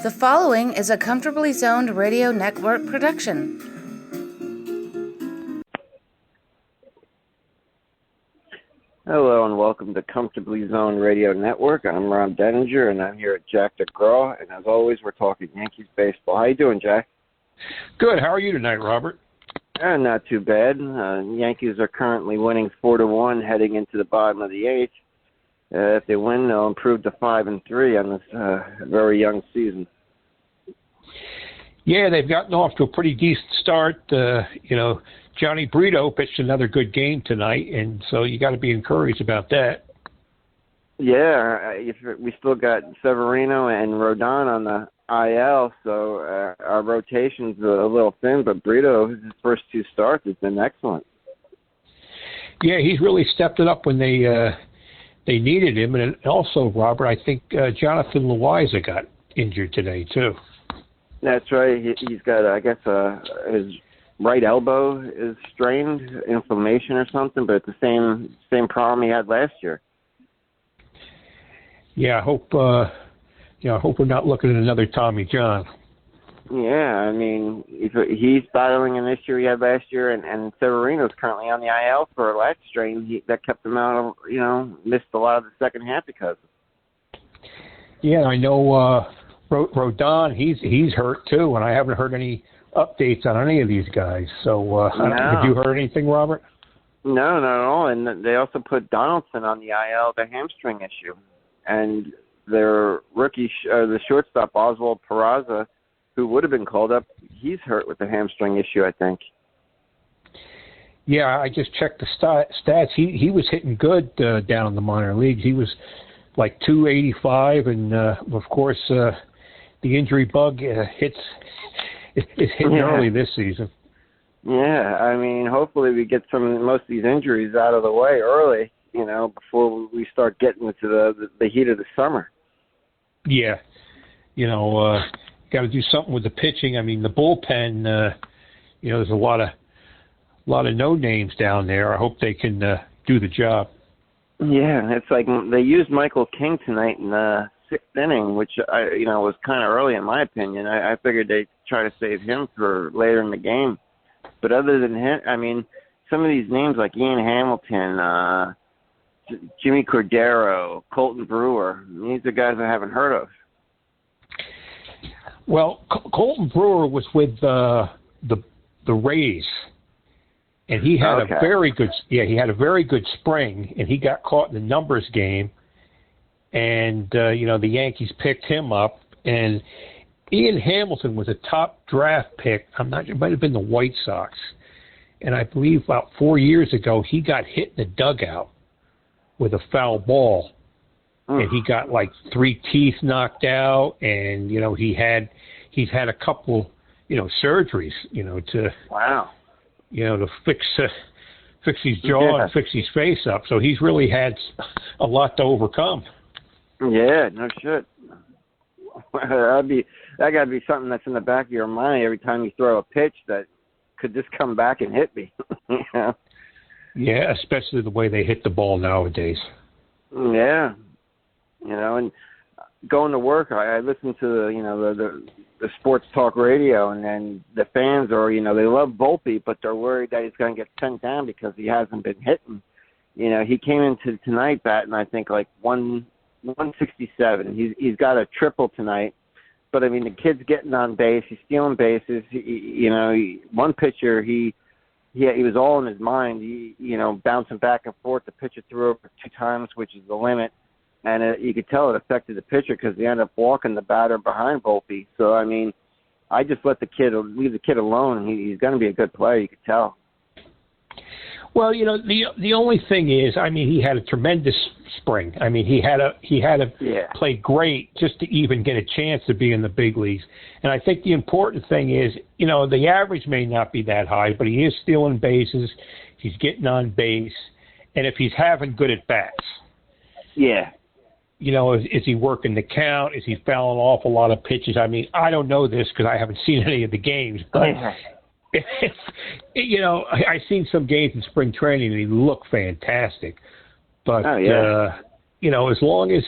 The following is a Comfortably Zoned Radio Network production. Hello and welcome to Comfortably Zoned Radio Network. I'm Robert Deininger and I'm here at Jack DeGraw, and as always we're talking Yankees baseball. How you doing, Jack? Good. How are you tonight, Robert? Not too bad. Yankees are currently winning 4-1 heading into the bottom of the eighth. If they win, they'll improve to 5-3 on this very young season. Yeah, they've gotten off to a pretty decent start. Johnny Brito pitched another good game tonight, and so you got to be encouraged about that. Yeah, we still got Severino and Rodon on the IL, so our rotation's a little thin, but Brito, his first two starts, has been excellent. Yeah, he's really stepped it up when they needed him. And also, Robert, I think Jonathan Loaiza got injured today, too. That's right. He's got, I guess, his right elbow is strained, inflammation or something, but it's the same problem he had last year. Yeah, I hope we're not looking at another Tommy John. Yeah, I mean, he's battling an issue he had last year, and Severino's currently on the IL for a lat strain. That kept him out of, missed a lot of the second half because of it. Yeah, I know Rodon, he's hurt too, and I haven't heard any updates on any of these guys. So have you heard anything, Robert? No, not at all. And they also put Donaldson on the IL, the hamstring issue. And their rookie, the shortstop, Oswald Peraza, who would have been called up, he's hurt with the hamstring issue, I think. Yeah, I just checked the stats. He was hitting good down in the minor leagues. He was like 285, and of course the injury bug hits early this season. Yeah, I mean, hopefully we get most of these injuries out of the way early, before we start getting into the heat of the summer. Yeah, got to do something with the pitching. I mean, the bullpen, there's a lot of no names down there. I hope they can do the job. Yeah, it's like they used Michael King tonight in the sixth inning, which was kind of early in my opinion. I figured they'd try to save him for later in the game. But other than him, I mean, some of these names like Ian Hamilton, Jimmy Cordero, Colton Brewer, these are guys I haven't heard of. Well, Colton Brewer was with the Rays, and he had a very good spring, and he got caught in the numbers game, and the Yankees picked him up, and Ian Hamilton was a top draft pick. I'm not sure, it might have been the White Sox, and I believe about 4 years ago he got hit in the dugout with a foul ball. And he got like 3 teeth knocked out, and he's had a couple surgeries to to fix his jaw and fix his face up. So he's really had a lot to overcome. Yeah, no shit. That got to be something that's in the back of your mind every time you throw a pitch that could just come back and hit me. Yeah, especially the way they hit the ball nowadays. Yeah. And going to work, I listen to the sports talk radio, and then the fans are, they love Volpe, but they're worried that he's going to get sent down because he hasn't been hitting. He came into tonight batting, I think, like 167. He's got a triple tonight, but I mean, the kid's getting on base, he's stealing bases. One pitcher, he was all in his mind. Bouncing back and forth. The pitcher threw over 2 times, which is the limit. And you could tell it affected the pitcher because he ended up walking the batter behind Volpe. So, I mean, I just leave the kid alone. He's going to be a good player, you could tell. Well, the only thing is, I mean, he had a tremendous spring. I mean, he had to play great just to even get a chance to be in the big leagues. And I think the important thing is, the average may not be that high, but he is stealing bases. He's getting on base. And if he's having good at-bats. Yeah. Is he working the count? Is he fouling off a lot of pitches? I mean, I don't know this because I haven't seen any of the games. But, I've seen some games in spring training and he looked fantastic. But, as long as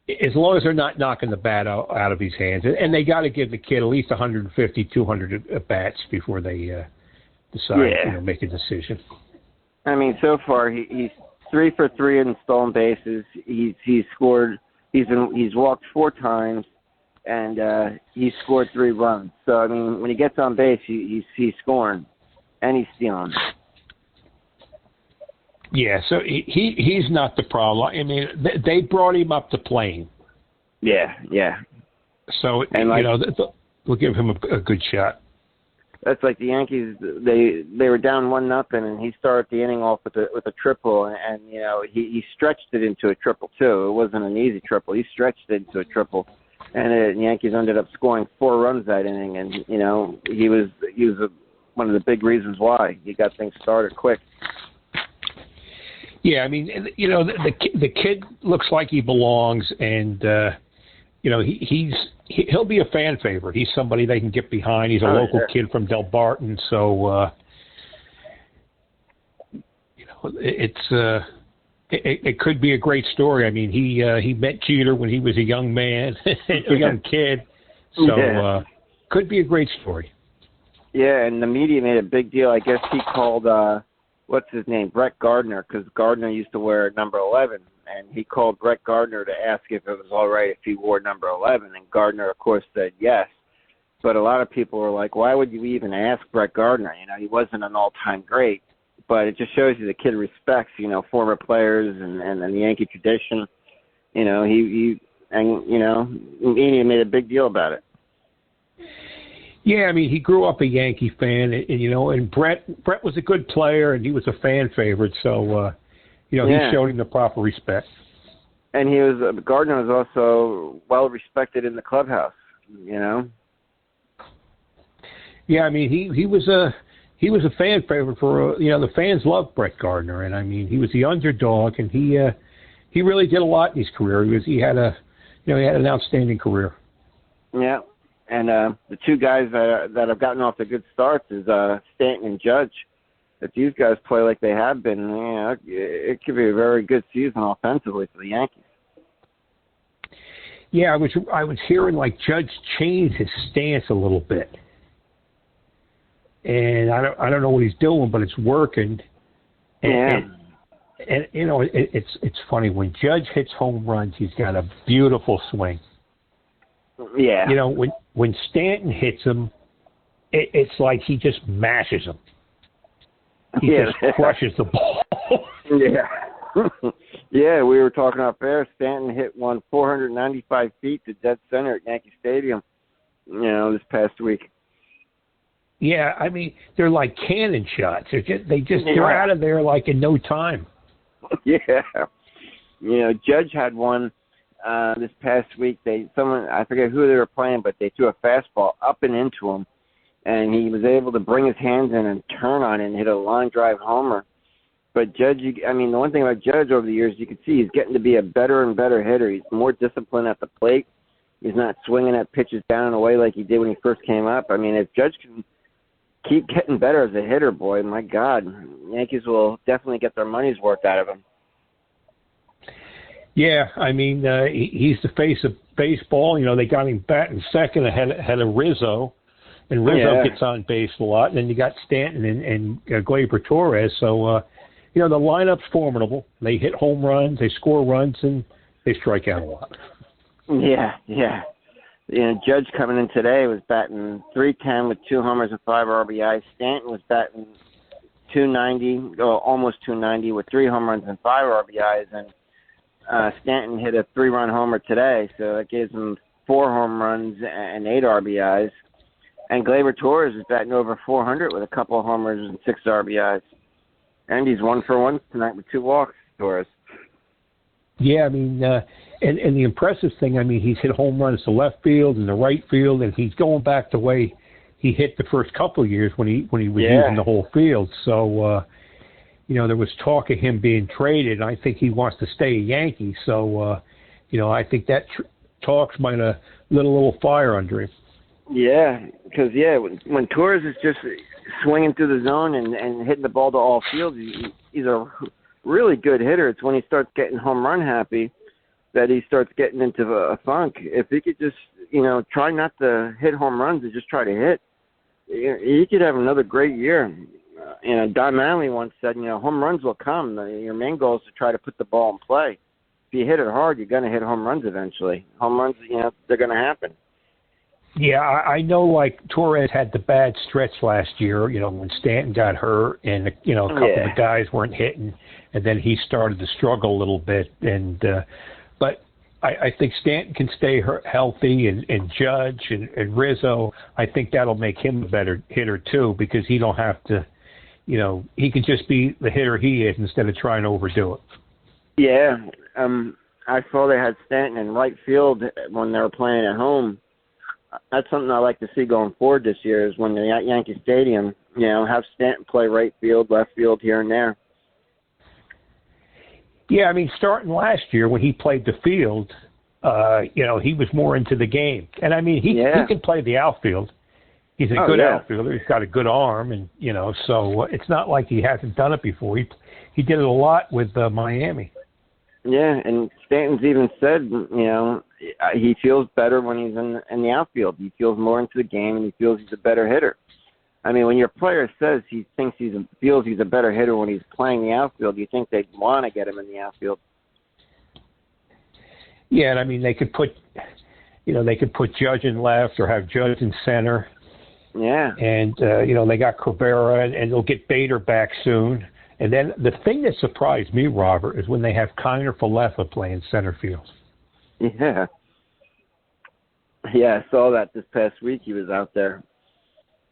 as long as they're not knocking the bat out of his hands. And they got to give the kid at least 150, 200 at-bats before they decide, make a decision. I mean, so far he's 3 for 3 in stolen bases. He's scored. He's walked 4 times, and he's scored 3 runs. So I mean, when he gets on base, he's scoring, and he's stealing. Yeah, so he's not the problem. I mean, they brought him up to playing. Yeah. So and we'll give him a good shot. That's like the Yankees. They were down 1-0, and he started the inning off with a triple, and he stretched it into a triple too. It wasn't an easy triple. He stretched it into a triple, and the Yankees ended up scoring 4 runs that inning. And he was one of the big reasons why he got things started quick. Yeah, I mean, the kid looks like he belongs, and he'll be a fan favorite. He's somebody they can get behind. He's a local kid from Del Barton, so it could be a great story. I mean, he met Jeter when he was a young man, a young kid, so could be a great story. Yeah, and the media made a big deal. I guess he called what's his name, Brett Gardner, because Gardner used to wear number 11. And he called Brett Gardner to ask if it was all right if he wore number 11. And Gardner, of course, said yes. But a lot of people were like, why would you even ask Brett Gardner? He wasn't an all-time great. But it just shows you the kid respects, former players and the Yankee tradition. He media made a big deal about it. Yeah, I mean, he grew up a Yankee fan, and Brett was a good player, and he was a fan favorite, so he showed him the proper respect. And Gardner was also well respected in the clubhouse, Yeah, I mean, he was a fan favorite for the fans loved Brett Gardner, and I mean, he was the underdog, and he really did a lot in his career. He had an outstanding career. Yeah. And the 2 guys that have gotten off to good starts is Stanton and Judge. If these guys play like they have been, it could be a very good season offensively for the Yankees. Yeah, I was hearing like Judge changed his stance a little bit, and I don't know what he's doing, but it's working. And it's funny when Judge hits home runs, he's got a beautiful swing. Yeah. When Stanton hits him, it's like he just mashes him. He just crushes the ball. Yeah. Yeah, we were talking off air. Stanton hit one 495 feet to dead center at Yankee Stadium, this past week. Yeah, I mean, they're like cannon shots. They're out of there like in no time. Yeah. Judge had one this past week. I forget who they were playing, but they threw a fastball up and into him, and he was able to bring his hands in and turn on it and hit a line drive homer. But Judge, the one thing about Judge over the years, you can see he's getting to be a better and better hitter. He's more disciplined at the plate. He's not swinging at pitches down and away like he did when he first came up. I mean, if Judge can keep getting better as a hitter, boy, my God, Yankees will definitely get their money's worth out of him. Yeah, I mean, he's the face of baseball. They got him batting second ahead of Rizzo, and Rizzo gets on base a lot. And then you got Stanton and Gleyber Torres. So, the lineup's formidable. They hit home runs, they score runs, and they strike out a lot. Yeah. Judge coming in today was batting .310 with 2 homers and 5 RBIs. Stanton was batting .290, almost .290 with 3 home runs and 5 RBIs, and Stanton hit a 3-run homer today, so that gives him 4 home runs and 8 RBIs. And Gleyber Torres is batting over .400 with a couple of homers and 6 RBIs. And he's 1 for 1 tonight with 2 walks, Torres. Yeah, I mean, and the impressive thing, I mean, he's hit home runs to left field and the right field, and he's going back the way he hit the first couple of years when he was using the whole field. So, there was talk of him being traded, and I think he wants to stay a Yankee. So, I think that talks might have lit a little fire under him. Yeah, because, when Torres is just swinging through the zone and hitting the ball to all fields, he's a really good hitter. It's when he starts getting home run happy that he starts getting into a funk. If he could just, try not to hit home runs and just try to hit, he could have another great year. Don Manley once said, home runs will come. Your main goal is to try to put the ball in play. If you hit it hard, you're going to hit home runs eventually. Home runs, they're going to happen. Yeah, I know, like, Torres had the bad stretch last year, when Stanton got hurt and, a couple of the guys weren't hitting, and then he started to struggle a little bit. But I think Stanton can stay healthy, and Judge and Rizzo, I think that'll make him a better hitter, too, because he don't have to, he can just be the hitter he is instead of trying to overdo it. Yeah, I saw they had Stanton in right field when they were playing at home. That's something I like to see going forward this year is when they're at Yankee Stadium, have Stanton play right field, left field, here and there. Yeah, I mean, starting last year when he played the field, he was more into the game. And, I mean, he can play the outfield. He's a good outfielder. He's got a good arm, and, so it's not like he hasn't done it before. He did it a lot with Miami. Yeah, and Stanton's even said, he feels better when he's in the outfield. He feels more into the game, and he feels he's a better hitter. I mean, when your player says he thinks feels he's a better hitter when he's playing the outfield, you think they'd want to get him in the outfield. Yeah, and I mean, they could put Judge in left or have Judge in center. Yeah. And, they got Cabrera, and they'll get Bader back soon. And then the thing that surprised me, Robert, is when they have Kiner Falefa playing center field. Yeah. Yeah, I saw that this past week. He was out there.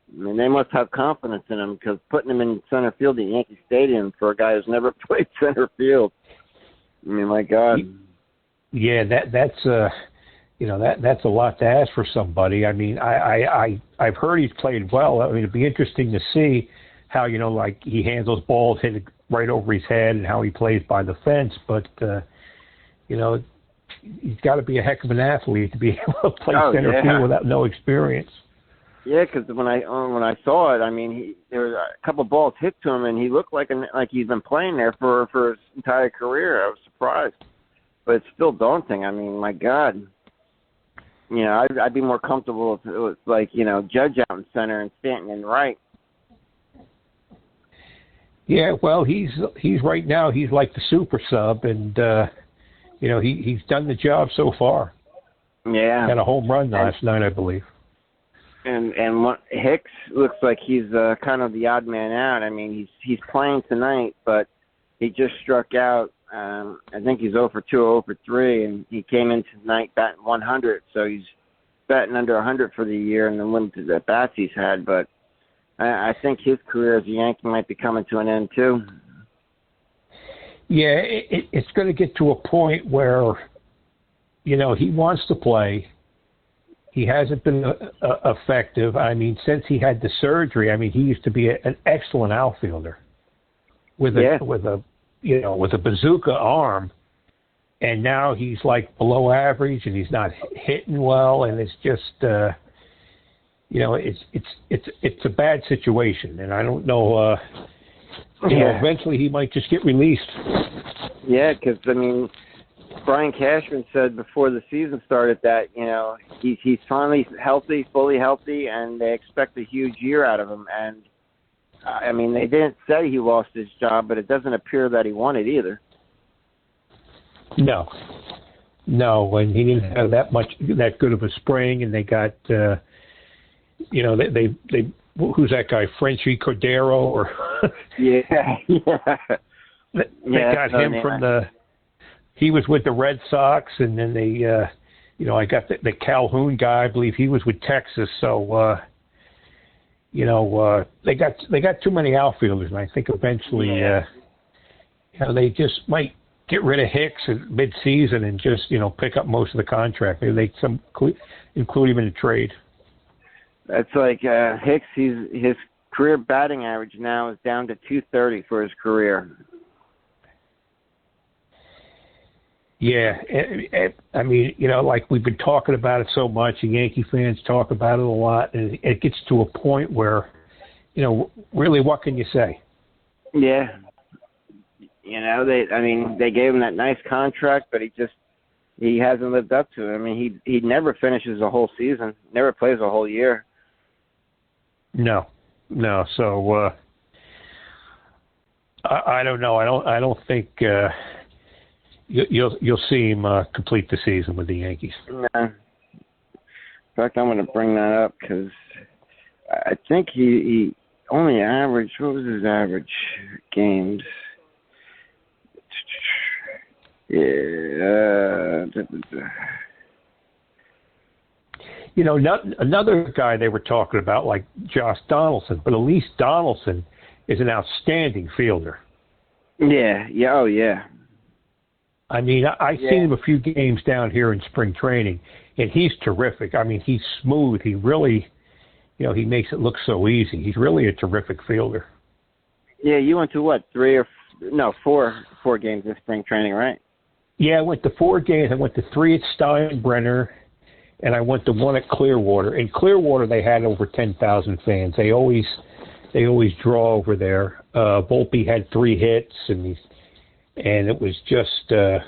I mean, they must have confidence in him because putting him in center field at Yankee Stadium for a guy who's never played center field. I mean, my God. Yeah, that's a lot to ask for somebody. I mean, I've heard he's played well. I mean, it'd be interesting to see how, like he handles balls hit right over his head and how he plays by the fence. But, he's got to be a heck of an athlete to be able to play center field without no experience. Yeah, because when I saw it, I mean, there were a couple balls hit to him, and he looked like he's been playing there for his entire career. I was surprised, but it's still daunting. I mean, my God, I'd be more comfortable if it was like Judge out in center and Stanton in right. Yeah, well, he's right now. He's like the super sub, and he's done the job so far. Yeah, had a home run last night, I believe. And Hicks looks like he's kind of the odd man out. I mean, he's playing tonight, but he just struck out. I think he's 0 for 2 or 0 for 3, and he came in tonight batting 100, so he's batting under 100 for the year and the limited at bats he's had. But I think his career as a Yankee might be coming to an end too. Yeah, it's going to get to a point where, he wants to play. He hasn't been effective. I mean, since he had the surgery, I mean, he used to be an excellent outfielder with a bazooka arm, and now he's like below average, and he's not hitting well, and it's just, it's a bad situation, and I don't know. Eventually he might just get released. Yeah, because I mean, Brian Cashman said before the season started that, he's finally healthy, fully healthy, and they expect a huge year out of him. And, I mean, they didn't say he lost his job, but it doesn't appear that he won it either. No, and he didn't have that good of a spring, and they got, they who's that guy, Frenchie Cordero? Or yeah. They got him from he was with the Red Sox, and then they, I got the Calhoun guy. I believe he was with Texas. So, they got too many outfielders, and I think eventually, they just might get rid of Hicks at mid-season and just, pick up most of the contract. Maybe they include him in a trade. That's like Hicks. His career batting average now is down to .230 for his career. Yeah, I mean, like we've been talking about it so much, and Yankee fans talk about it a lot, and it gets to a point where, really, what can you say? Yeah. They gave him that nice contract, but he just he hasn't lived up to it. I mean, he never finishes a whole season, never plays a whole year. No. So I don't know. I don't think you'll see him complete the season with the Yankees. No. In fact, I'm going to bring that up because I think he only averaged. What was his average games? Yeah. You know, another guy they were talking about, like Josh Donaldson, but at least Donaldson is an outstanding fielder. Yeah. Oh, yeah. I mean, I've seen him a few games down here in spring training, and he's terrific. I mean, he's smooth. He really, he makes it look so easy. He's really a terrific fielder. Yeah, you went to what, 4 games this spring training, right? Yeah, I went to 4 games. I went to 3 at Steinbrenner, and I went to 1 at Clearwater. In Clearwater, they had over 10,000 fans. They always draw over there. Volpe had 3 hits, and it was just the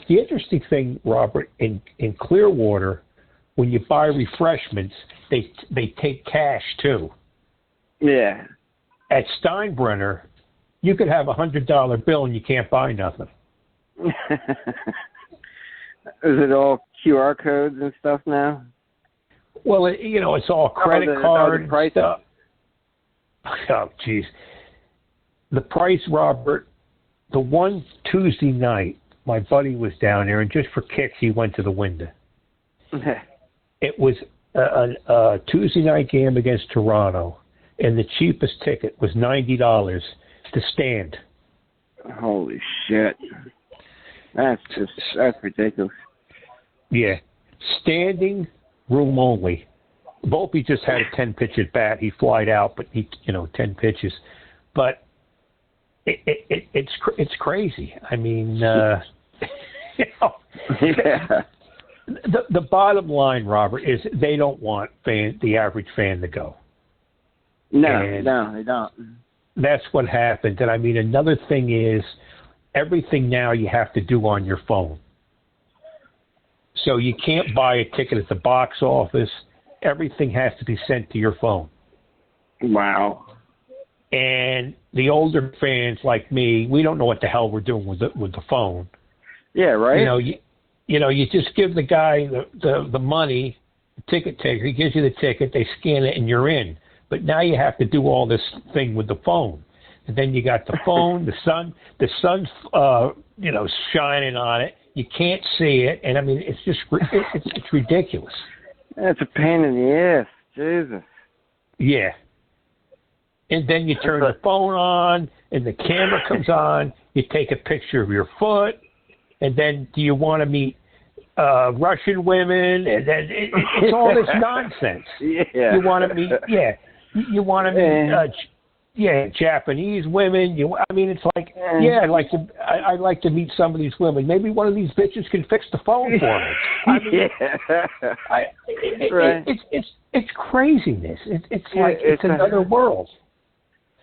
interesting thing, Robert. In Clearwater, when you buy refreshments, they take cash too. Yeah. At Steinbrenner, you could have $100 bill and you can't buy nothing. Is it all QR codes and stuff now? Well, it's all credit card price stuff. Oh, jeez. The price, Robert, the one Tuesday night, my buddy was down there, and just for kicks, he went to the window. It was a Tuesday night game against Toronto, and the cheapest ticket was $90 to stand. Holy shit. That's ridiculous. Yeah. Standing room only. Volpe just had a 10-pitch at bat. He flied out, but 10 pitches. But it's crazy. I mean, Yeah. The bottom line, Robert, is they don't want the average fan to go. No, they don't. That's what happened. And I mean, another thing is everything now you have to do on your phone. So you can't buy a ticket at the box office. Everything has to be sent to your phone. Wow. And the older fans like me, we don't know what the hell we're doing with the phone. Yeah, right. You just give the guy the money, the ticket taker. He gives you the ticket. They scan it, and you're in. But now you have to do all this thing with the phone, and then you got the phone, the sun's shining on it. You can't see it, and I mean it's just it's ridiculous. That's a pain in the ass, Jesus. Yeah. And then you turn the phone on, and the camera comes on. You take a picture of your foot, and then do you want to meet Russian women? And then it's all this nonsense. Yeah. You want to meet, You want to meet, Japanese women. It's like, I'd like to meet some of these women. Maybe one of these bitches can fix the phone for me. It's craziness. It's another world.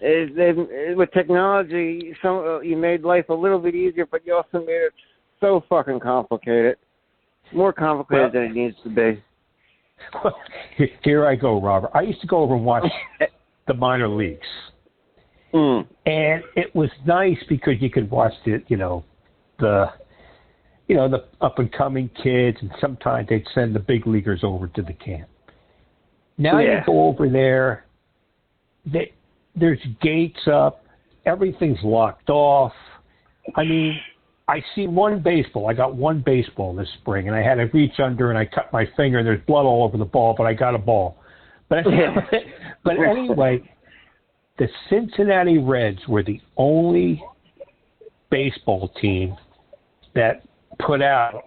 With technology, you made life a little bit easier, but you also made it so fucking complicated. More complicated than it needs to be. Well, here I go, Robert. I used to go over and watch the minor leagues. And it was nice because you could watch the up and coming kids, and sometimes they'd send the big leaguers over to the camp. Now you go over there, there's gates up, everything's locked off. I mean, I see one baseball. I got one baseball this spring, and I had to reach under, and I cut my finger, and there's blood all over the ball, but I got a ball. But anyway, the Cincinnati Reds were the only baseball team that put out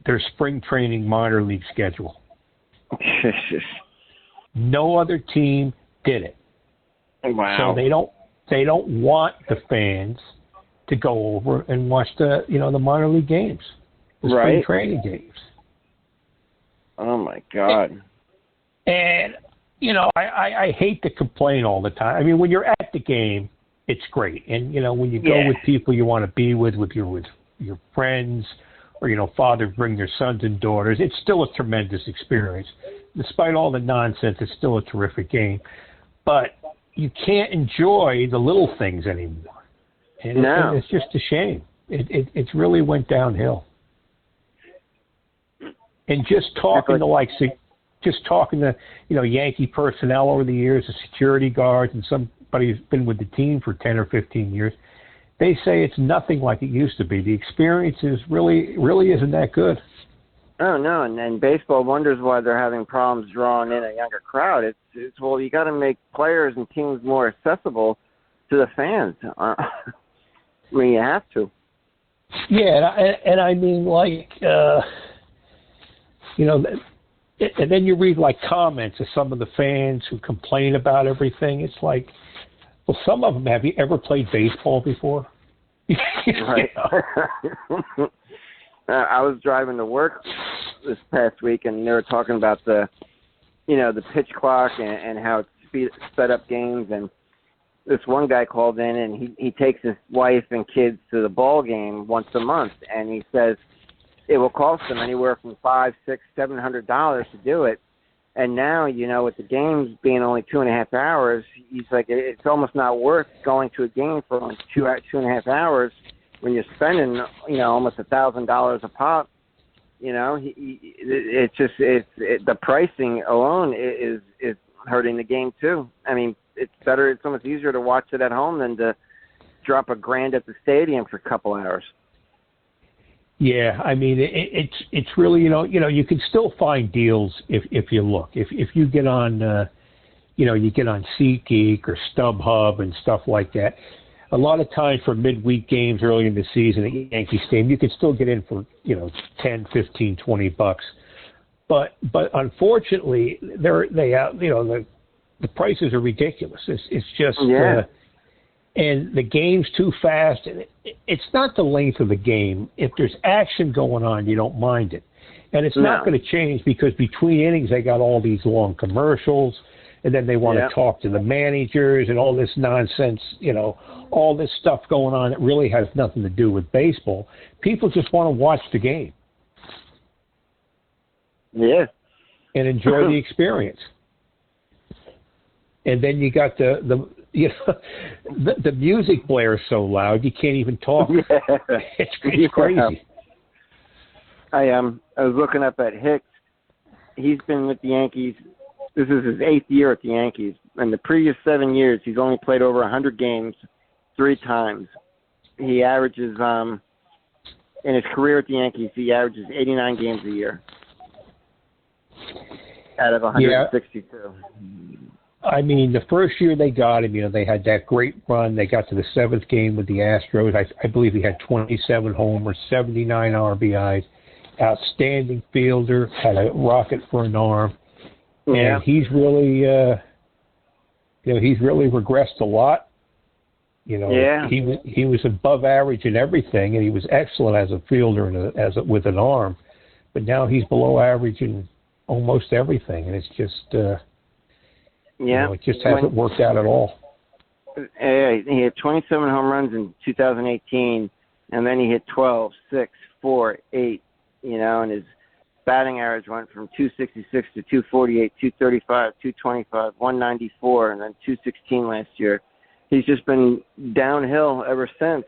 their spring training minor league schedule. No other team did it. Wow. So they don't want the fans to go over and watch the minor league games, the spring training games. Oh my God. And I hate to complain all the time. I mean, when you're at the game, it's great, and when you go with people you want to be with your friends or fathers bring their sons and daughters. It's still a tremendous experience. Despite all the nonsense, it's still a terrific game. But you can't enjoy the little things anymore. And it's just a shame. It's really went downhill. And just talking to Yankee personnel over the years, the security guards, and somebody who's been with the team for 10 or 15 years, they say it's nothing like it used to be. The experience really isn't that good. Oh, no, and baseball wonders why they're having problems drawing in a younger crowd. It's well, you got to make players and teams more accessible to the fans. You have to. Yeah, and I mean, and then you read comments of some of the fans who complain about everything. It's like, well, some of them, have you ever played baseball before? Right. I was driving to work this past week, and they were talking about the pitch clock and how it's sped up games. And this one guy called in, and he takes his wife and kids to the ball game once a month, and he says it will cost them anywhere from $500, $600, $700 to do it. And now, with the games being only 2.5 hours, he's like, it's almost not worth going to a game for only 2.5 hours when you're spending, almost $1,000 a pop. The pricing alone is hurting the game too. I mean, it's almost easier to watch it at home than to drop $1,000 at the stadium for a couple hours. Yeah, I mean, it's really, you can still find deals if you look. If you get on, you get on SeatGeek or StubHub and stuff like that. A lot of times for midweek games early in the season at Yankee Stadium, you can still get in for, $10, $15, $20. But unfortunately, the prices are ridiculous. It's just, and the game's too fast. And it's not the length of the game. If there's action going on, you don't mind it. And it's not going to change because between innings, they got all these long commercials, and then they want to talk to the managers and all this nonsense, all this stuff going on that really has nothing to do with baseball. People just want to watch the game. Yeah. And enjoy the experience. And then you got the music blares so loud you can't even talk. Yeah. It's crazy. I was looking up at Hicks. He's been with the Yankees. This is his 8th year at the Yankees. In the previous 7 years, he's only played over 100 games 3 times. He averages, in his career at the Yankees, he averages 89 games a year out of 162. I mean, the first year they got him, they had that great run. They got to the 7th game with the Astros. I believe he had 27 homers, 79 RBIs, outstanding fielder, had a rocket for an arm. And he's really, he's really regressed a lot. He was above average in everything, and he was excellent as a fielder and with an arm. But now he's below average in almost everything, and it's just, it just hasn't worked out at all. He had 27 home runs in 2018, and then he hit 12, 6, 4, 8, and his batting average went from 266 to 248, 235, 225, 194, and then 216 last year. He's just been downhill ever since,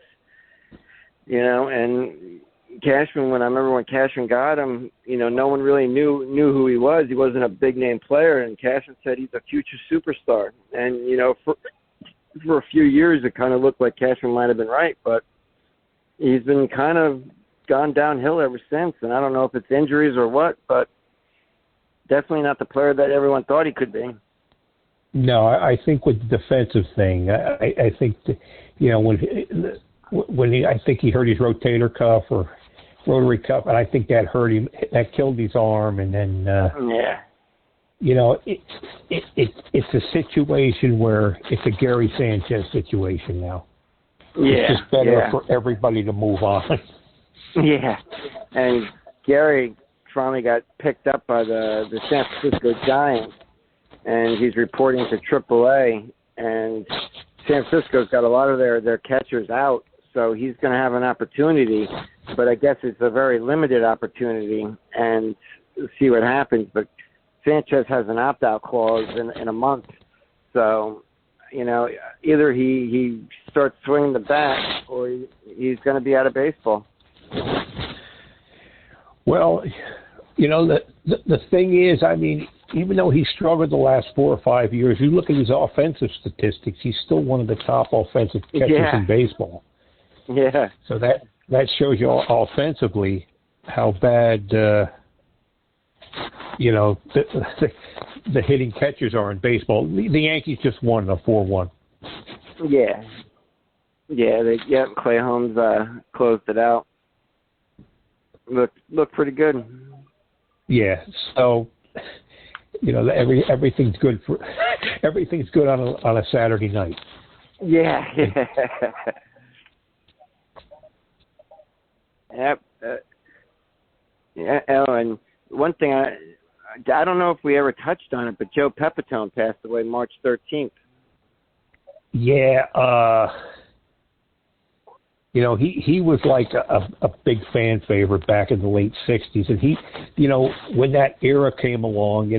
and Cashman, when Cashman got him, no one really knew who he was. He wasn't a big name player, and Cashman said he's a future superstar. And, for a few years it kind of looked like Cashman might have been right, but he's been kind of gone downhill ever since, and I don't know if it's injuries or what, but definitely not the player that everyone thought he could be. No, I think with the defensive thing, I think that, when I think he hurt his rotator cuff or rotary cuff, and I think that hurt him. That killed his arm, and then it's a situation where it's a Gary Sanchez situation now. It's just better for everybody to move on. Yeah, and Gary finally got picked up by the San Francisco Giants, and he's reporting to AAA, and San Francisco's got a lot of their catchers out, so he's going to have an opportunity, but I guess it's a very limited opportunity, and see what happens. But Sanchez has an opt-out clause in a month, so either he starts swinging the bat or he's going to be out of baseball. Well, the thing is, I mean, even though he struggled the last 4 or 5 years, you look at his offensive statistics, he's still one of the top offensive catchers in baseball. Yeah. So that shows you offensively how bad, the hitting catchers are in baseball. The Yankees just won a 4-1. Yeah. Yeah, Clay Holmes closed it out. Looked pretty good. Yeah, so everything's good on a Saturday night. Yeah. Yep. And one thing I don't know if we ever touched on it, but Joe Pepitone passed away March 13th. Yeah. He was like a big fan favorite back in the late 60s. And he, when that era came along,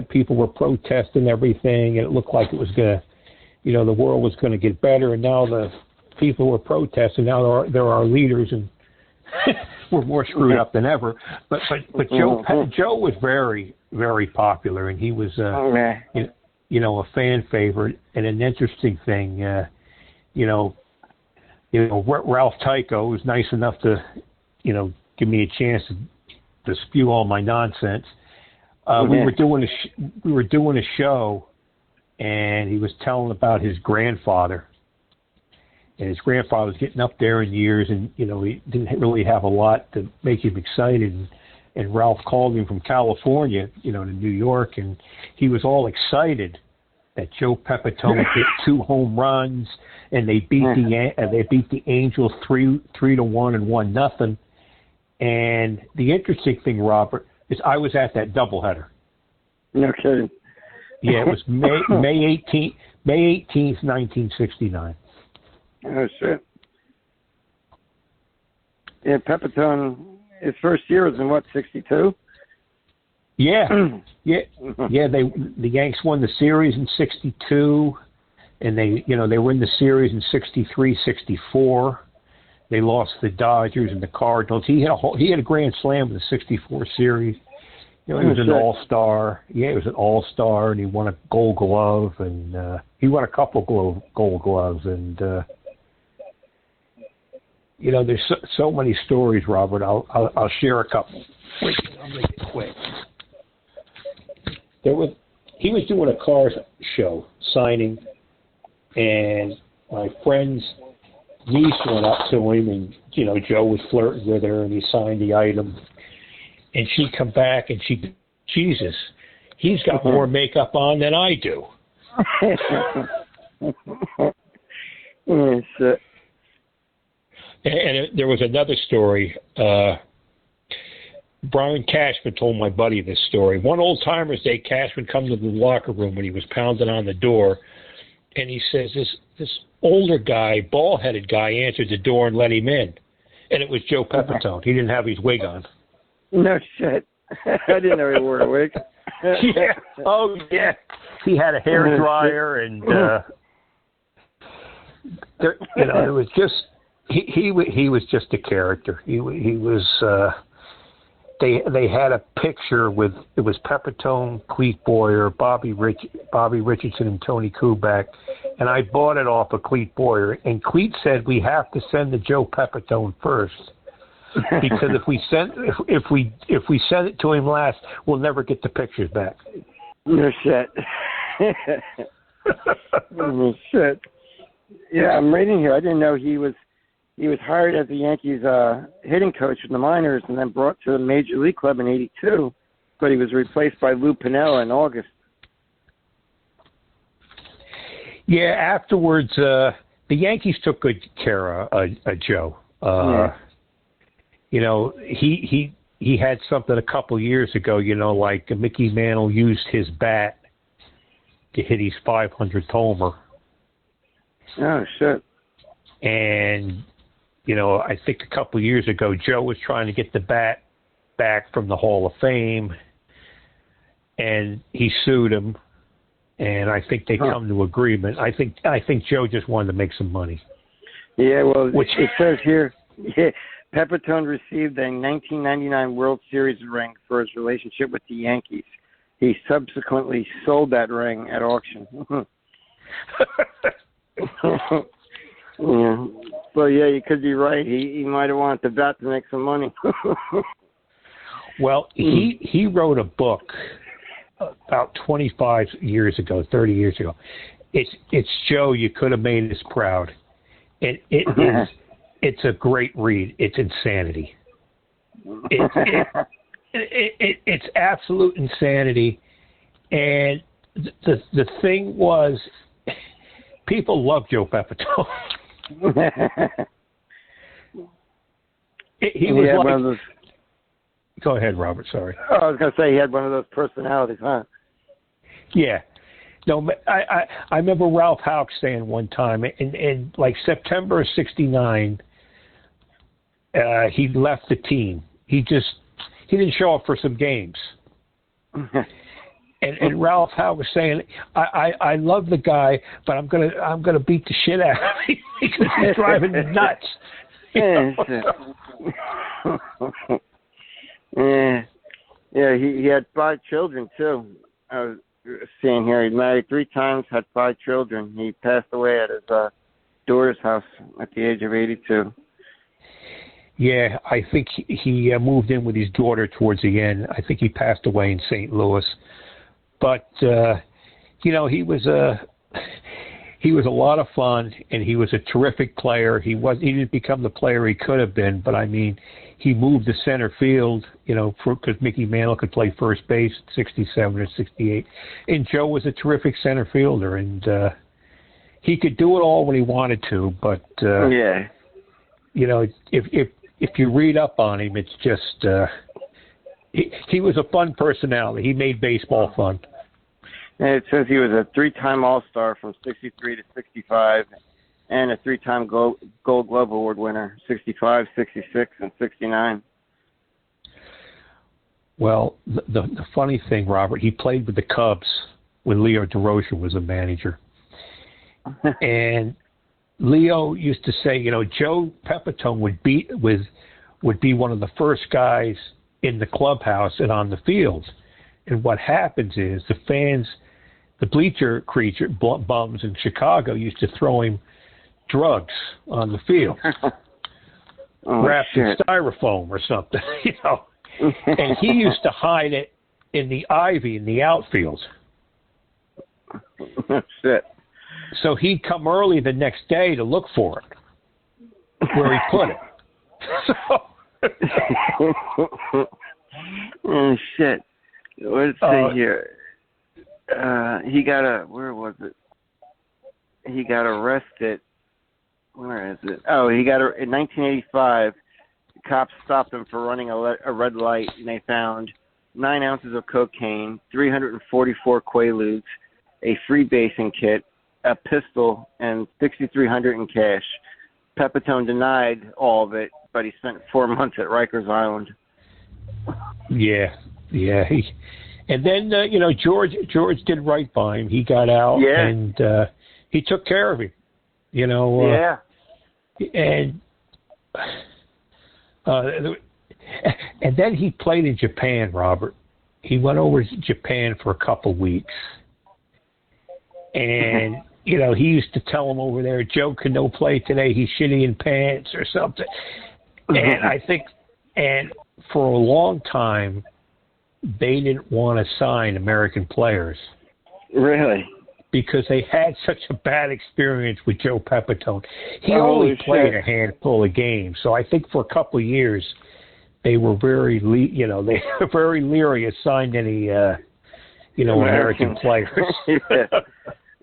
people were protesting everything, and it looked like it was going to, the world was going to get better. And now the people were protesting. Now there are leaders, and we're more screwed up than ever. But Joe was very, very popular, and he was, a fan favorite. And an interesting thing, Ralph Tycho was nice enough to, give me a chance to spew all my nonsense. We were doing a show, and he was telling about his grandfather. And his grandfather was getting up there in years, and he didn't really have a lot to make him excited. And Ralph called him from California, to New York, and he was all excited that Joe Pepitone hit 2 home runs, and they beat the Angels 3-1 and 1-0. And the interesting thing, Robert, is I was at that doubleheader. No kidding. Yeah, it was May 18th, 1969. Oh shit. Yeah, Pepitone, his first year was in what, 62? Yeah. The Yanks won the series in 62, and they were in the series in 63, 64. They lost the Dodgers and the Cardinals. He had a grand slam in the 64 series. He was an all-star. Yeah, he was an all-star, and he won a Gold Glove, and he won a couple Gold Gloves, and there's so many stories, Robert. I'll share a couple. Wait, I'll make it quick. He was doing a car show signing, and my friend's niece went up to him, and Joe was flirting with her, and he signed the item, and she come back and she, Jesus, he's got more makeup on than I do. And there was another story. Brian Cashman told my buddy this story. One old-timer's day, Cashman comes into the locker room when he was pounding on the door, and he says, this older guy, bald-headed guy, answered the door and let him in. And it was Joe Pepitone. He didn't have his wig on. No shit. I didn't know he wore a wig. Yeah. Oh, yeah. He had a hair dryer, and, it was just, he was just a character. He was... They had a picture with, it was Pepitone, Cleet Boyer, Bobby Richardson, and Tony Kubek, and I bought it off of Cleet Boyer. And Cleet said we have to send the Joe Pepitone first, because if we send it to him last, we'll never get the pictures back. No shit. No shit. Yeah, I'm reading here. I didn't know he was hired as the Yankees hitting coach in the minors and then brought to the Major League Club in '82, but he was replaced by Lou Piniella in August. Yeah, afterwards, the Yankees took good care of Joe. He had something a couple years ago, like Mickey Mantle used his bat to hit his 500th homer. Oh, shit. And I think a couple of years ago, Joe was trying to get the bat back from the Hall of Fame, and he sued him, and I think they come to agreement. I think Joe just wanted to make some money. Yeah, well, it says here, Pepitone received a 1999 World Series ring for his relationship with the Yankees. He subsequently sold that ring at auction. Yeah. Well, yeah, you could be right. He might have wanted the bat to make some money. Well, he wrote a book about 25 years ago, 30 years ago. It's Joe, You Could Have Made Us Proud. And it's a great read. It's insanity. It's absolute insanity. And the thing was, people love Joe Pepitone. He was like, those... Go ahead, Robert. Sorry. Oh, I was going to say he had one of those personalities, huh? Yeah. No, I remember Ralph Houck saying one time, in like September of '69, he left the team. He didn't show up for some games. And Ralph Houck was saying, I love the guy, but I'm gonna beat the shit out of him because he's driving me nuts. Yeah, he had 5 children too. I was seeing here, he married 3 times, had 5 children. He passed away at his daughter's house at the age of 82. Yeah, I think he moved in with his daughter towards the end. I think he passed away in St. Louis. But he was a lot of fun, and he was a terrific player. He didn't become the player he could have been, but I mean, he moved to center field, because Mickey Mantle could play first base at 67 or 68, and Joe was a terrific center fielder, and he could do it all when he wanted to. But if you read up on him, it's just he was a fun personality. He made baseball fun. And it says he was a 3-time All-Star from 63 to 65 and a 3-time Gold Glove Award winner, 65, 66, and 69. Well, the funny thing, Robert, he played with the Cubs when Leo DeRocher was a manager. And Leo used to say, Joe Pepitone would be one of the first guys in the clubhouse and on the field. And what happens is the fans, the bleacher bums in Chicago used to throw him drugs on the field, wrapped in styrofoam or something, And he used to hide it in the ivy in the outfield. Shit. So he'd come early the next day to look for it, where he put it. Oh, shit. Let's see here. He got where was it? He got arrested. Where is it? Oh, in 1985, cops stopped him for running a red light, and they found 9 ounces of cocaine, 344 Quaaludes, a freebasing kit, a pistol, and $6,300 in cash. Pepitone denied all of it, but he spent 4 months at Rikers Island. Yeah. And then George did right by him. He got out, and he took care of him. And then he played in Japan, Robert. He went over to Japan for a couple weeks, and he used to tell him over there, Joe can no play today. He's shitty in pants or something. And I think, for a long time, they didn't want to sign American players. Really? Because they had such a bad experience with Joe Pepitone. He only played a handful of games, so I think for a couple of years they were very, very leery of signing any, American players.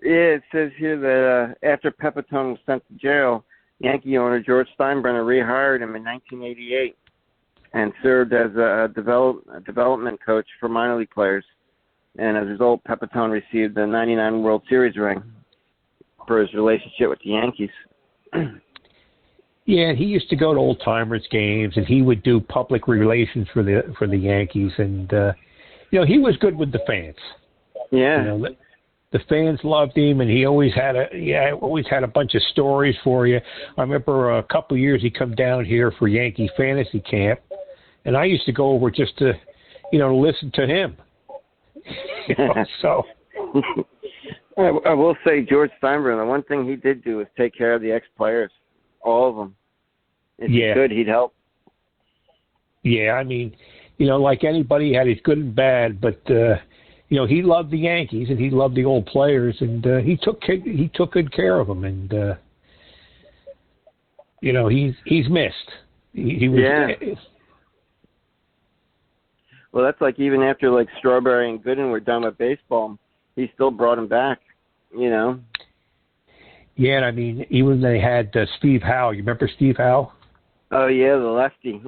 It says here that after Pepitone was sent to jail, Yankee owner George Steinbrenner rehired him in 1988 and served as a development coach for minor league players. And as a result, Pepitone received the '99 World Series ring for his relationship with the Yankees. Yeah, he used to go to old timers games, and he would do public relations for the Yankees, and he was good with the fans. Yeah. The fans loved him, and he always had a bunch of stories for you. I remember a couple of years he come down here for Yankee fantasy camp, and I used to go over just to, to listen to him. So. I will say George Steinbrenner, the one thing he did do was take care of the ex-players, all of them. If he could, he'd help. Yeah, I mean, like anybody, he had his good and bad, but he loved the Yankees and he loved the old players, and he took good care of them, and he's missed. He was. Yeah. Well, that's like even after like Strawberry and Gooden were done with baseball, he still brought him back. Yeah, and I mean, even they had Steve Howe. You remember Steve Howe? Oh, yeah, the lefty.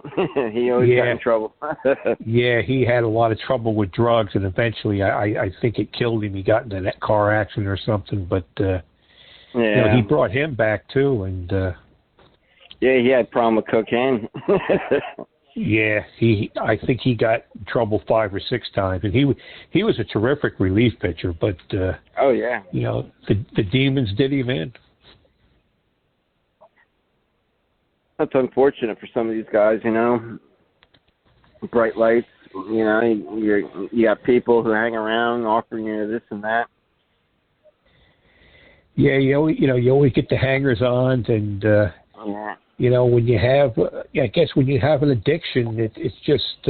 He always got in trouble. Yeah, he had a lot of trouble with drugs, and eventually I think it killed him. He got in a car accident or something, but he brought him back, too. And yeah, he had a problem with cocaine. Yeah, I think he got in trouble 5 or 6 times, and he was a terrific relief pitcher. But oh yeah, the demons did him in. That's unfortunate for some of these guys. Bright lights. You got people who hang around offering you this and that. Yeah, you always get the hangers-ons, and when you have, I guess when you have an addiction, it's just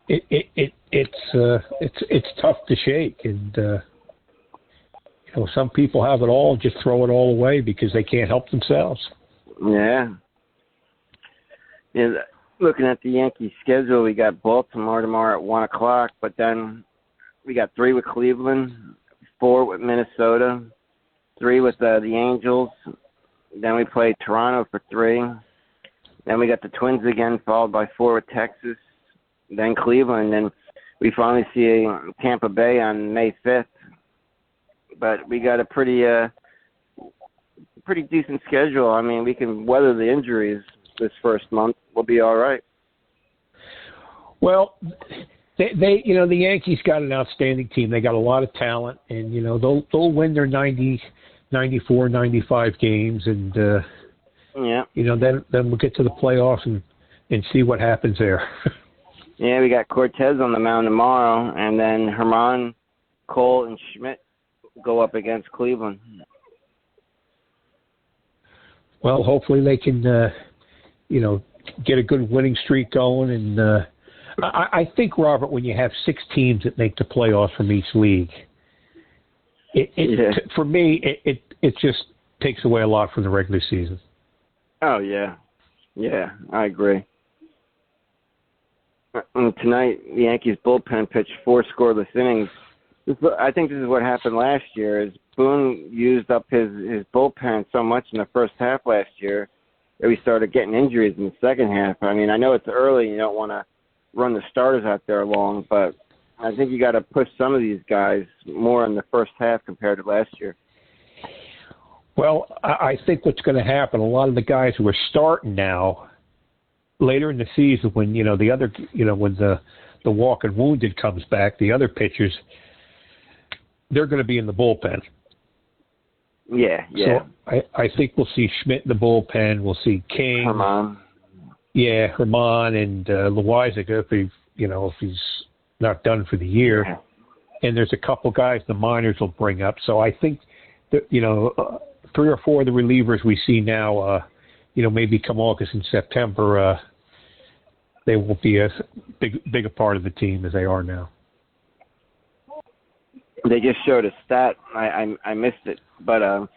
it's tough to shake, and some people have it all and just throw it all away because they can't help themselves. Yeah. Looking at the Yankees schedule, we got Baltimore tomorrow at 1:00, but then we got 3 with Cleveland, 4 with Minnesota, 3 with the Angels. Then we play Toronto for 3. Then we got the Twins again, followed by 4 with Texas. Then Cleveland. Then we finally see Tampa Bay on May 5th. But we got a pretty decent schedule. I mean, we can weather the injuries this first month. We'll be all right. Well, they the Yankees got an outstanding team. They got a lot of talent, and they'll win their 90, 94, 95 games, and then we'll get to the playoffs and see what happens there. Yeah, we got Cortez on the mound tomorrow, and then Herman, Cole, and Schmidt go up against Cleveland. Well, hopefully they can, get a good winning streak going. And I think, Robert, when you have 6 teams that make the playoffs from each league, for me, it just takes away a lot from the regular season. Oh, yeah. Yeah, I agree. Tonight, the Yankees bullpen pitched 4 scoreless innings. I think this is what happened last year, is Boone used up his bullpen so much in the first half last year that we started getting injuries in the second half. I mean, I know it's early and you don't want to run the starters out there long, but I think you got to push some of these guys more in the first half compared to last year. Well, I think what's going to happen, a lot of the guys who are starting now, later in the season when, the other, when the walking wounded comes back, the other pitchers, they're going to be in the bullpen. Yeah. So I think we'll see Schmidt in the bullpen. We'll see King. Herman. Yeah, Herman and Loizaga if he's not done for the year. Yeah. And there's a couple guys the minors will bring up. So I think that, 3 or 4 of the relievers we see now, maybe come August and September, they won't be as big a part of the team as they are now. They just showed a stat. I missed it, but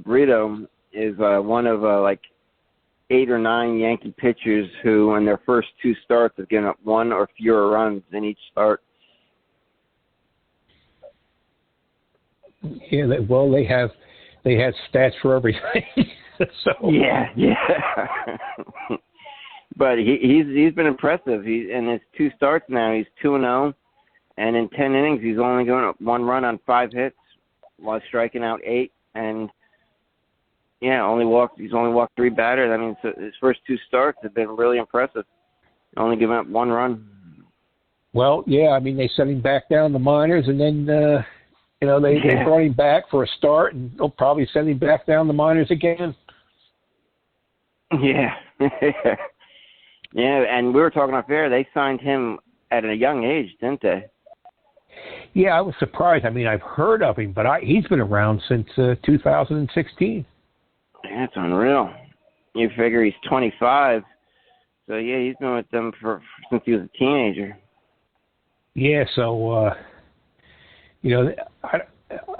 Brito is one of 8 or 9 Yankee pitchers who, in their first 2 starts, have given up 1 or fewer runs in each start. Yeah, they had stats for everything. So yeah. But he's been impressive. In his 2 starts now, he's 2-0. And in 10 innings, he's only going up 1 run on 5 hits while striking out 8. And Yeah, he's only walked 3 batters. I mean, so his first 2 starts have been really impressive. Only given up 1 run. Well, yeah, I mean, they sent him back down the minors, and then, they brought him back for a start, and they'll probably send him back down the minors again. Yeah. Yeah, and we were talking off air. They signed him at a young age, didn't they? Yeah, I was surprised. I mean, I've heard of him, but he's been around since 2016. That's unreal. You figure he's 25. So, yeah, he's been with them since he was a teenager. Yeah, so, I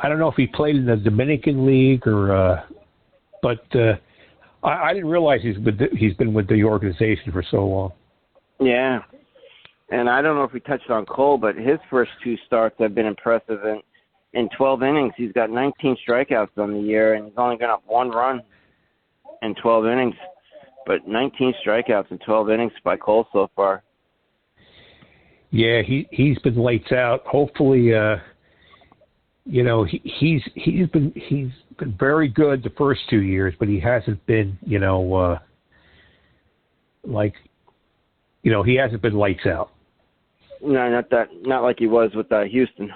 don't know if he played in the Dominican League but I didn't realize he's been with the organization for so long. Yeah. And I don't know if we touched on Cole, but his first 2 starts have been impressive. And in 12 innings, he's got 19 strikeouts on the year, and he's only given up 1 run in 12 innings. But 19 strikeouts in 12 innings by Cole so far. Yeah, he's been lights out. Hopefully, he's been very good the first 2 years, but he hasn't been, he hasn't been lights out. No, not like he was with Houston.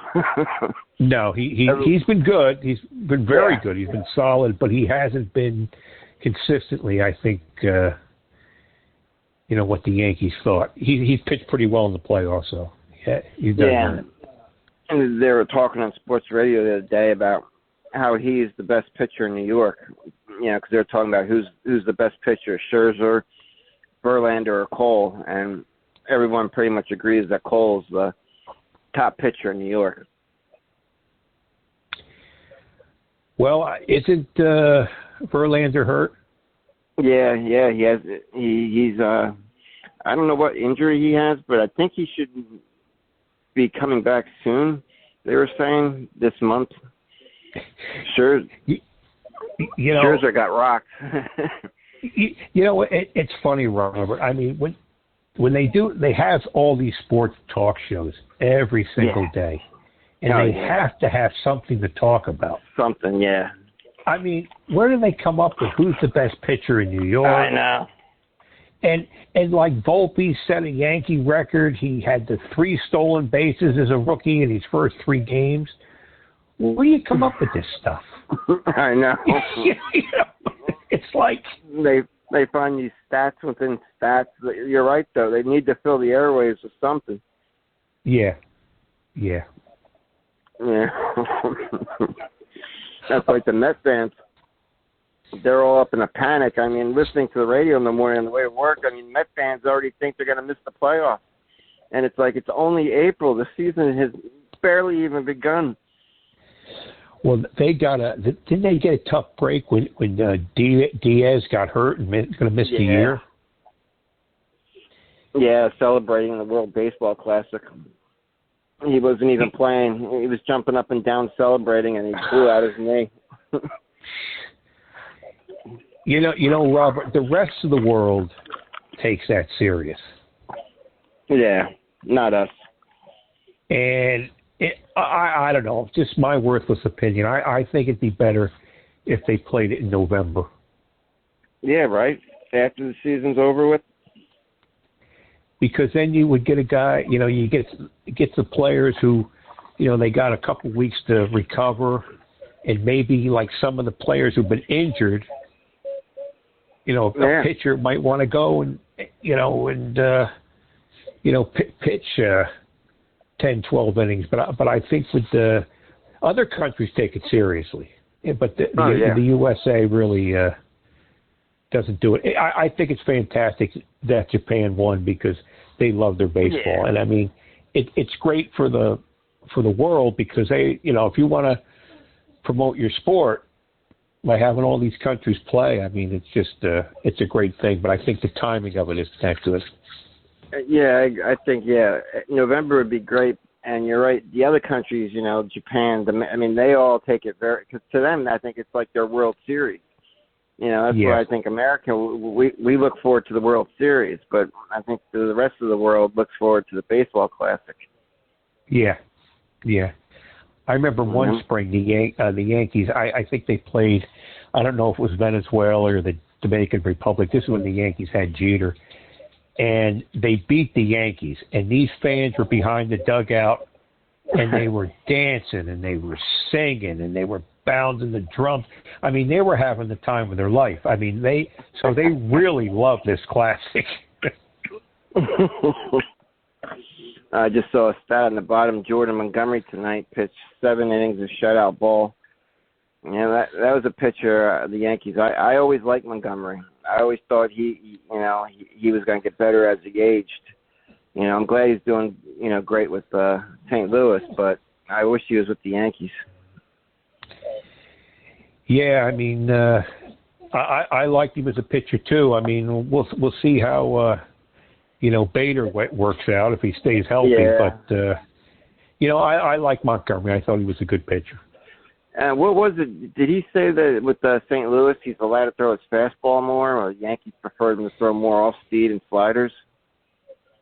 No, he's been good. He's been very good. He's been solid, but he hasn't been consistently, I think, what the Yankees thought. He's pitched pretty well in the playoffs, so he's done that. And they were talking on sports radio the other day about how he's the best pitcher in New York. Because they were talking about who's the best pitcher, Scherzer, Verlander, or Cole, and everyone pretty much agrees that Cole's the top pitcher in New York. Well, isn't Verlander hurt? Yeah, he has. He's I don't know what injury he has, but I think he should be coming back soon. They were saying this month. Scherzer got rocked. It's funny, Robert. I mean, when they have all these sports talk shows every single day, and they have to have something to talk about. Something, yeah. I mean, where do they come up with who's the best pitcher in New York? I know. And like Volpe set a Yankee record. He had the 3 stolen bases as a rookie in his first 3 games. Where do you come up with this stuff? I know. It's like they find these stats within stats. You're right, though. They need to fill the airwaves with something. Yeah. That's like the Met fans. They're all up in a panic. I mean, listening to the radio in the morning on the way to work, I mean, Met fans already think they're going to miss the playoffs. And it's like, it's only April. The season has barely even begun. Well, didn't they get a tough break when Diaz got hurt and going to miss the year? Yeah, celebrating the World Baseball Classic. He wasn't even playing. He was jumping up and down celebrating, and he blew out his knee. Robert, the rest of the world takes that serious. Yeah, not us. And I don't know, just my worthless opinion. I think it'd be better if they played it in November. Yeah, right. After the season's over with. Because then you would get a guy, you get the players who, they got a couple weeks to recover, and maybe like some of the players who've been injured, a pitcher might want to go and pitch 10, 12 innings. But I think with the other countries take it seriously, but the USA really doesn't do it. I think it's fantastic that Japan won because they love their baseball, and I mean, it's great for the world because they, if you want to promote your sport by having all these countries play, I mean, it's just it's a great thing. But I think the timing of it is not good. Yeah, I think November would be great. And you're right. The other countries, Japan, they all take it because to them, I think it's like their World Series. That's why I think America, we look forward to the World Series, but I think the rest of the world looks forward to the Baseball Classic. Yeah. I remember one spring the Yankees. I think they played. I don't know if it was Venezuela or the Dominican Republic. This is when the Yankees had Jeter, and they beat the Yankees. And these fans were behind the dugout, and they were dancing and they were singing and they were pounding the drums. I mean, they were having the time of their life. I mean, they really loved this classic. I just saw a stat on the bottom. Jordan Montgomery tonight pitched 7 innings of shutout ball. Yeah, that was a pitcher of the Yankees. I always liked Montgomery. I always thought he was going to get better as he aged. You know, I'm glad he's doing great with St. Louis, but I wish he was with the Yankees. Yeah, I mean, I liked him as a pitcher too. I mean, we'll see how Bader works out if he stays healthy. Yeah. But I like Montgomery. I thought he was a good pitcher. What was it? Did he say that with St. Louis he's allowed to throw his fastball more, or Yankees preferred him to throw more off speed and sliders?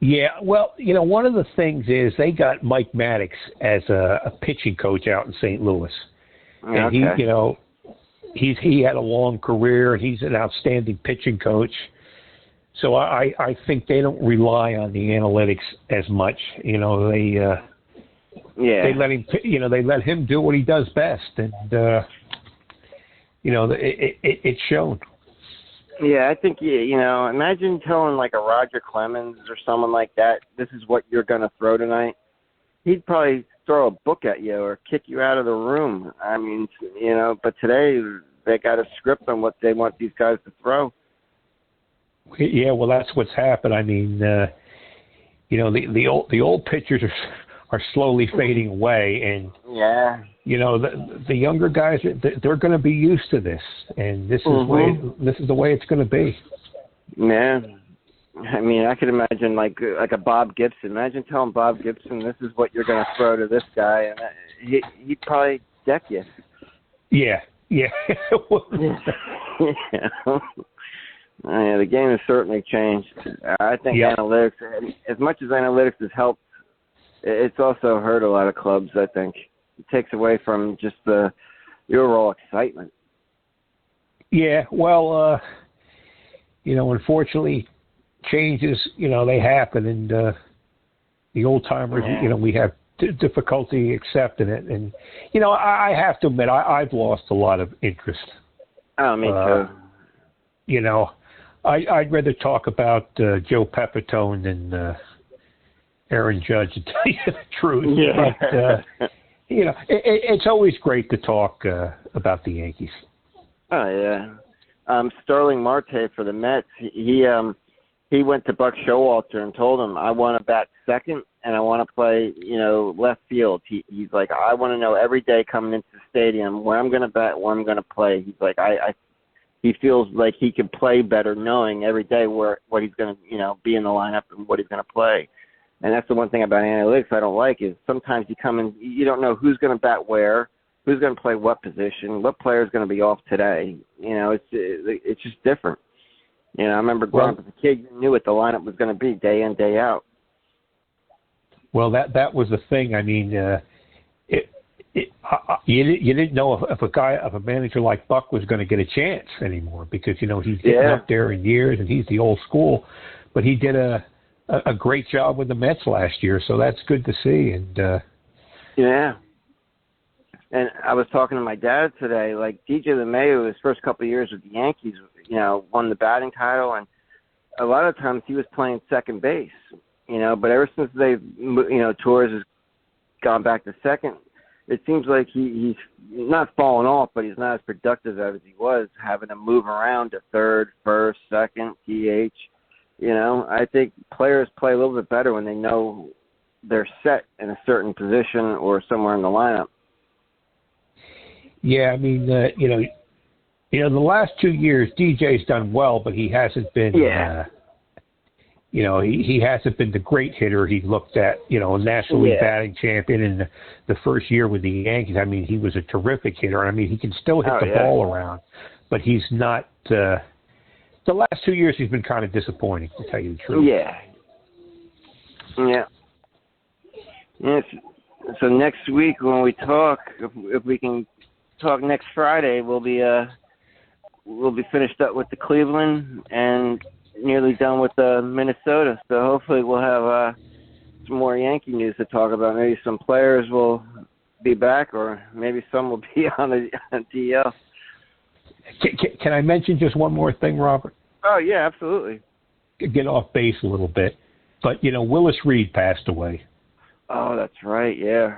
Yeah, well, one of the things is they got Mike Maddox as a pitching coach out in St. Louis, and he had a long career and he's an outstanding pitching coach. So I think they don't rely on the analytics as much. They let him, they let him do what he does best, and it's shown. Yeah, I think imagine telling like a Roger Clemens or someone like that, this is what you're going to throw tonight. He'd probably throw a book at you or kick you out of the room. I mean, but today they got a script on what they want these guys to throw. Yeah, well, that's what's happened. I mean, the old pitchers are slowly fading away, and the younger guys, they're going to be used to this, and this is the way it's going to be. Man, I mean, I could imagine like a Bob Gibson. Imagine telling Bob Gibson, this is what you're going to throw to this guy, and he'd probably deck you. Yeah. Yeah, the game has certainly changed. I think analytics, as much as analytics has helped, it's also hurt a lot of clubs, I think. It takes away from just the overall excitement. Yeah, well, unfortunately, changes, they happen, and the old-timers, we have difficulty accepting it. And, I have to admit, I've lost a lot of interest. Oh, me too. I'd rather talk about Joe Pepitone than Aaron Judge, to tell you the truth. Yeah. But, it's always great to talk about the Yankees. Oh, yeah. Sterling Marte for the Mets, he went to Buck Showalter and told him, I want to bat second and I want to play, left field. He's like, I want to know every day coming into the stadium where I'm going to bat, where I'm going to play. He's like, he feels like he can play better knowing every day what he's going to, be in the lineup and what he's going to play. And that's the one thing about analytics I don't like is sometimes you come in, you don't know who's going to bat where, who's going to play what position, what player is going to be off today. It's just different. I remember growing up as a kid, you knew what the lineup was going to be day in, day out. Well, that was the thing. I mean, you didn't know if a manager like Buck was going to get a chance anymore because he's getting up there in years and he's the old school, but he did a great job with the Mets last year, so that's good to see. And and I was talking to my dad today. Like DJ LeMahieu, his first couple of years with the Yankees, won the batting title, and a lot of times he was playing second base. But ever since Torres has gone back to second, it seems like he's not fallen off, but he's not as productive as he was, having to move around to third, first, second, DH. I think players play a little bit better when they know they're set in a certain position or somewhere in the lineup. Yeah, I mean, the last 2 years, DJ's done well, but he hasn't been, he hasn't been the great hitter he looked at, National League batting champion in the first year with the Yankees. I mean, he was a terrific hitter. I mean, he can still hit the ball around, but he's not, the last 2 years he's been kind of disappointing, to tell you the truth. So next week when we talk, if we can talk next Friday, we'll be finished up with the Cleveland and nearly done with the Minnesota. So hopefully we'll have some more Yankee news to talk about. Maybe some players will be back, or maybe some will be on the DL. Can I mention just one more thing, Robert? Oh yeah, absolutely. Get off base a little bit, but Willis Reed passed away. Oh, that's right. Yeah.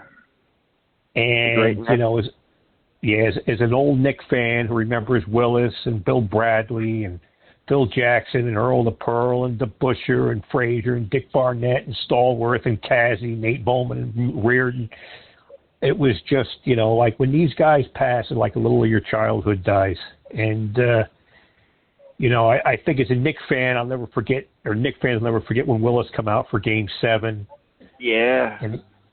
And as an old Knicks fan who remembers Willis and Bill Bradley and Phil Jackson and Earl the Pearl and DeBusschere and Frazier and Dick Barnett and Stallworth and Cassie, Nate Bowman and Reardon. It was just, like when these guys pass, it's like a little of your childhood dies. And, I think as a Knicks fan, I'll never forget, or Knicks fans will never forget when Willis come out for Game 7. Yeah.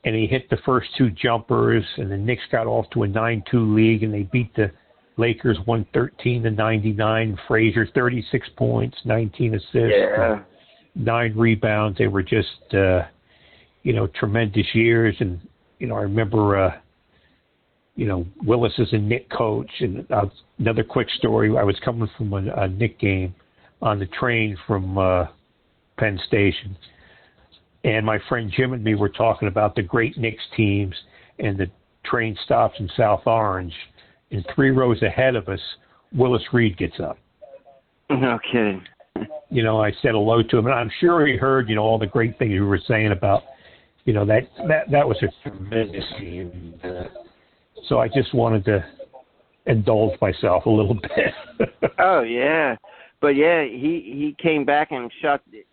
And he hit the first two jumpers, and the Knicks got off to a 9-2 lead, and they beat the Lakers 113-99. Frazier 36 points, 19 assists, 9 rebounds. They were just, tremendous years. And I remember, Willis is a Knicks coach. And another quick story: I was coming from a Knicks game on the train from Penn Station. And my friend Jim and me were talking about the great Knicks teams, and the train stops in South Orange. And 3 rows ahead of us, Willis Reed gets up. No kidding. I said hello to him, and I'm sure he heard, all the great things you were saying about, that was a tremendous team. So I just wanted to indulge myself a little bit. Oh, yeah. But, yeah, he came back and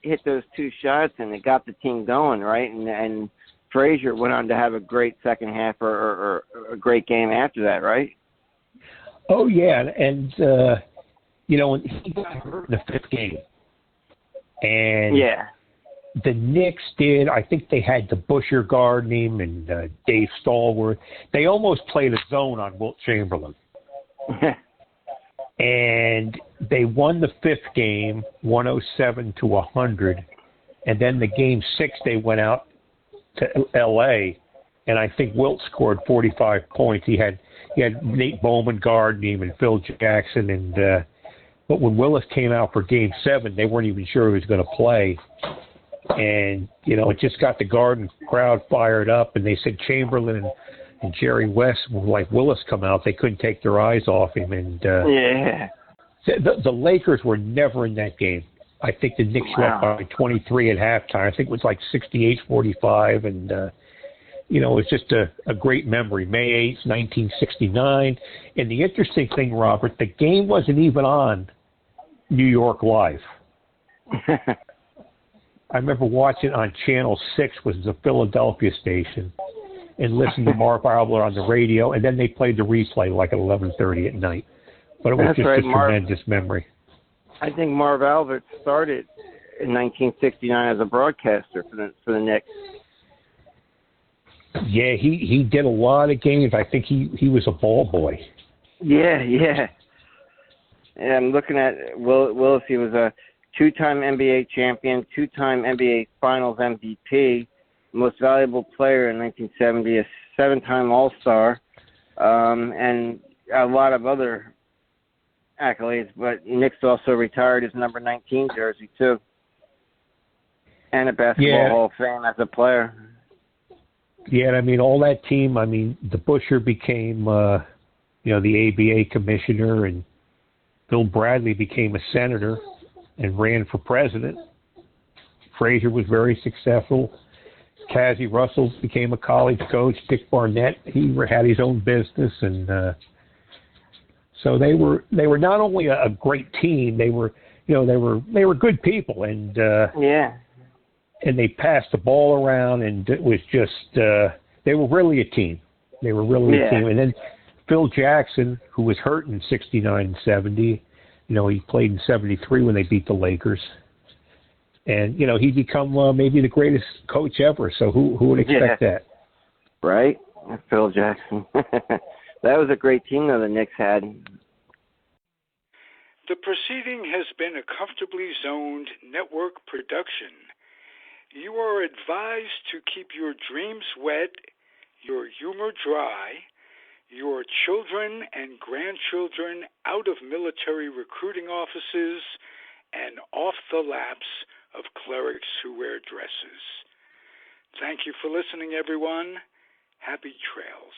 hit those 2 shots, and it got the team going, right? And Frazier went on to have a great second half or a great game after that, right? Oh, yeah. And, he got hurt in the 5th game. And the Knicks did, I think they had DeBusschere guarding him and Dave Stallworth. They almost played a zone on Wilt Chamberlain. And they won the 5th game, 107-100. And then the game 6, they went out to L.A., and I think Wilt scored 45 points. He had Nate Bowman guarding him and Phil Jackson. And but when Willis came out for Game 7, they weren't even sure he was going to play. And, it just got the Garden crowd fired up. And they said Chamberlain and Jerry West, like Willis come out, they couldn't take their eyes off him. And the Lakers were never in that game. I think the Knicks were up by 23 at halftime. I think it was like 68-45. And, it was just a great memory. May 8th, 1969. And the interesting thing, Robert, the game wasn't even on New York Live. I remember watching on Channel 6, which is a Philadelphia station, and listened to Marv Albert on the radio, and then they played the replay like at 11:30 at night. But it was just a tremendous memory. I think Marv Albert started in 1969 as a broadcaster for the Knicks. Yeah, he did a lot of games. I think he was a ball boy. Yeah. And I'm looking at Willis. He was a 2-time NBA champion, 2-time NBA Finals MVP, most valuable player in 1970, a 7-time All-Star, and a lot of other accolades. But Knicks also retired his number 19 jersey too, and a Basketball Hall of Fame as a player. Yeah, I mean, all that team, I mean, DeBusschere became, the ABA commissioner, and Bill Bradley became a senator and ran for president. Frazier was very successful. Cassie Russell became a college coach. Dick Barnett, he had his own business. And so they were not only a great team, they were good people. And and they passed the ball around, and it was just, they were really a team. They were really a team. And then Phil Jackson, who was hurt in 69 and 70, he played in 73 when they beat the Lakers. And, he become maybe the greatest coach ever. So who would expect that? Right? Phil Jackson. That was a great team that the Knicks had. The proceeding has been a comfortably zoned network production. You are advised to keep your dreams wet your humor dry, your children and grandchildren out of military recruiting offices and off the laps of clerics who wear dresses. Thank you for listening, everyone. Happy trails.